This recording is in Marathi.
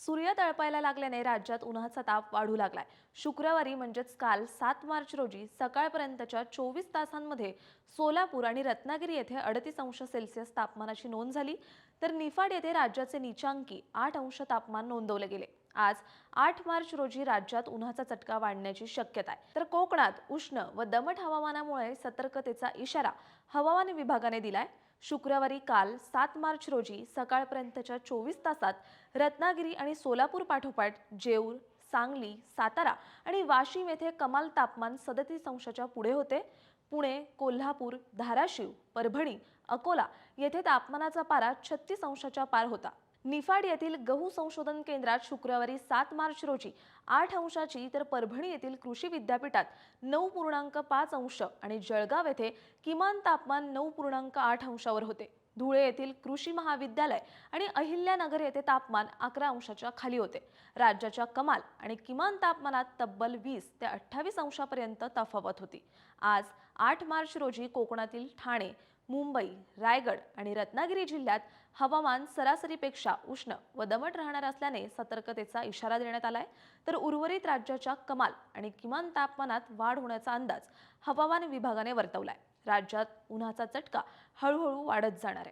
सूर्य तळपायला लागल्याने राज्यात उन्हाचा ताप वाढू लागलाय। शुक्रवारी म्हणजेच काल 7 मार्च रोजी सकाळपर्यंतच्या 24 तासांमध्ये सोलापूर आणि रत्नागिरी येथे 38 अंश सेल्सिअस तापमानाची नोंद झाली, तर निफाड येथे राज्याचे नीचांकी 8 अंश तापमान नोंदवले गेले। आज 8 मार्च रोजी राज्यात उन्हाचा चटका वाढण्याची शक्यता आहे, तर कोकणात उष्ण व दमट हवामानामुळे सतर्कतेचा इशारा हवामान विभागाने दिलाय। शुक्रवारी काल 7 मार्च रोजी सकाळपर्यंतच्या 24 तासात रत्नागिरी आणि सोलापूर पाठोपाठ जेऊर, सांगली, सातारा आणि वाशिम येथे कमाल तापमान 37 अंशाच्या पुढे होते। पुणे, कोल्हापूर, धाराशिव, परभणी, अकोला येथे तापमानाचा पारा 36 अंशाच्या पार होता। निफाड येथील गहू संशोधन केंद्रात शुक्रवारी 7 मार्च रोजी 8 अंशाची, तर परभणी येथील कृषी विद्यापीठात 9.5 अंश आणि जळगाव येथे किमान तापमान 9.8 अंशावर होते। धुळे येथील कृषी महाविद्यालय आणि अहिल्यानगर येथे तापमान 11 अंशाच्या खाली होते। राज्याच्या कमाल आणि किमान तापमानात तब्बल 20 ते 28 अंशापर्यंत तफावत होती। आज 8 मार्च रोजी कोकणातील ठाणे, मुंबई, रायगड आणि रत्नागिरी जिल्ह्यात हवामान सरासरीपेक्षा उष्ण व दमट राहणार असल्याने सतर्कतेचा इशारा देण्यात आलाय, तर उर्वरित राज्याच्या कमाल आणि किमान तापमानात वाढ होण्याचा अंदाज हवामान विभागाने वर्तवलाय। राज्यात उन्हाचा चटका हळूहळू वाढत जाणार आहे।